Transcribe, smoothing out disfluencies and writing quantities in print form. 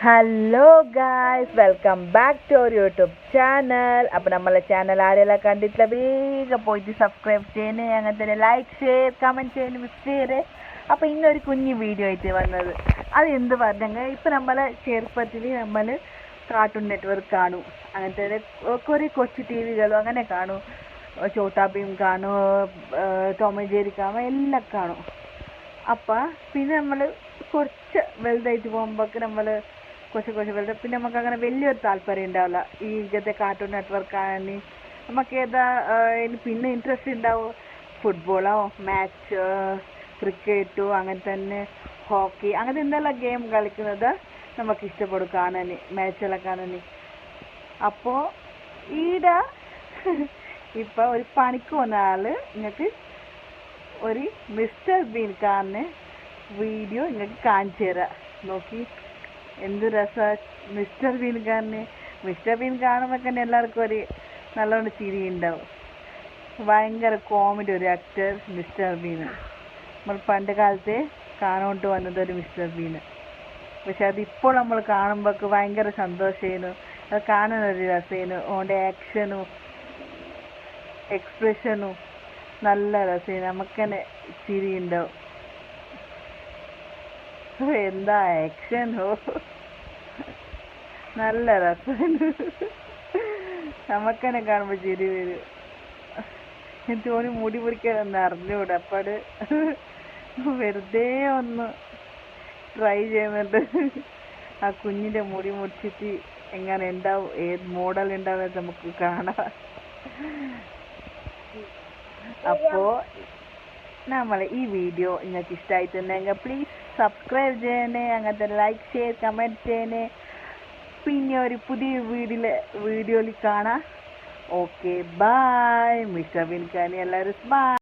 Hello guys, welcome back to our YouTube channel. അപ്പോൾ നമ്മളെ channel ആരെല്ലാം കണ്ടിട്ടില്ല വേഗം പോയിട്ട് സബ്സ്ക്രൈബ് ചെയ്യണേ, അങ്ങനെ തന്നെ ലൈക്ക് ഷെയർ കമൻറ്റ് ചെയ്യാൻ മിസ് ചെയ്യേ. അപ്പോൾ ഇന്നൊരു കുഞ്ഞു വീഡിയോ ആയിട്ട് വന്നത് അത് എന്ത് പറഞ്ഞെങ്കിൽ, ഇപ്പോൾ നമ്മളെ ചെറുപ്പത്തിൽ നമ്മൾ കാർട്ടൂൺ നെറ്റ്വർക്ക് കാണും, അങ്ങനത്തെ കുറേ കൊച്ചു ടി വികളും അങ്ങനെ കാണും. ചോട്ടാ ഭീം കാണും, ടോം ആൻഡ് ജെറി കാണും, എല്ലാം കാണും. അപ്പം പിന്നെ നമ്മൾ കുറച്ച് വലുതായിട്ട് പോകുമ്പോഴേക്ക് നമ്മൾ കുറച്ച് വലുത് പിന്നെ നമുക്ക് അങ്ങനെ വലിയൊരു താല്പര്യം ഉണ്ടാവില്ല ഈ ഇങ്ങനത്തെ കാർട്ടൂൺ നെറ്റ്വർക്ക് കാണാൻ. നമുക്ക് ഏതാ പിന്നെ ഇൻട്രസ്റ്റ് ഉണ്ടാവും, ഫുട്ബോളോ മാച്ച്, ക്രിക്കറ്റോ അങ്ങനെ തന്നെ ഹോക്കി, അങ്ങനെ എന്തെല്ലാം ഗെയിം കളിക്കുന്നത് നമുക്ക് ഇഷ്ടപ്പെടും കാണാൻ, മാച്ചെല്ലാം കാണാൻ. അപ്പോൾ ഈടെ ഇപ്പം ഒരു പണിക്ക് വന്ന ആൾ നിങ്ങൾക്ക് ഒരു മിസ്റ്റർ ബീൻ കാണുന്ന വീഡിയോ നിങ്ങൾക്ക് കാണിച്ചു തരാം. നോക്കി എന്ത് രസമാണ് മിസ്റ്റർ ബീൻ കാണുന്നത്. മിസ്റ്റർ ബീൻ കാണുമ്പോൾ തന്നെ എല്ലാവർക്കും ഒരു നല്ലോണം ചിരി ഉണ്ടാവും. ഭയങ്കര കോമഡി ഒരു ആക്ടർ മിസ്റ്റർ ബീൻ. നമ്മൾ പണ്ട് കാലത്തെ കാണോട്ട് വന്നത് ഒരു മിസ്റ്റർ ബീൻ. പക്ഷെ അതിപ്പോൾ നമ്മൾ കാണുമ്പോൾ ഭയങ്കര സന്തോഷമായിരുന്നു, അത് കാണാനൊരു രസമായിരുന്നു. ഓൻ്റെ ആക്ഷനും എക്സ്പ്രഷനും നല്ല രസമായിരുന്നു, നമുക്ക് തന്നെ ചിരി ഉണ്ടാവും. എന്താ ആക്ഷനോ, നല്ല രസമാണ്, നമുക്ക് തന്നെ കാണുമ്പോൾ ചിരി വരും. എനിക്ക് ഓന് മുടി പൊറിക്കാനൊന്നും അറിഞ്ഞൂടെ, അപ്പാട് വെറുതെ ഒന്ന് ട്രൈ ചെയ്യുന്നുണ്ട്. ആ കുഞ്ഞിൻ്റെ മുടി മുറിച്ചിട്ട് എങ്ങനെ ഉണ്ടാവും, ഏത് മോഡൽ ഉണ്ടാവും നമുക്ക് കാണാം. അപ്പോൾ നമ്മൾ ഈ വീഡിയോ നിങ്ങൾക്ക് ഇഷ്ടമായിട്ടുണ്ടെങ്കിൽ പ്ലീസ് സബ്സ്ക്രൈബ് ചെയ്യണേ, അങ്ങനത്തെ ലൈക്ക് ഷെയർ കമൻറ്റ് ചെയ്യണേ. പിന്നെ ഒരു പുതിയ വീഡിയോയിൽ കാണാം. Okay bye. Mister bin Qaani എല്ലാവരും ബൈ.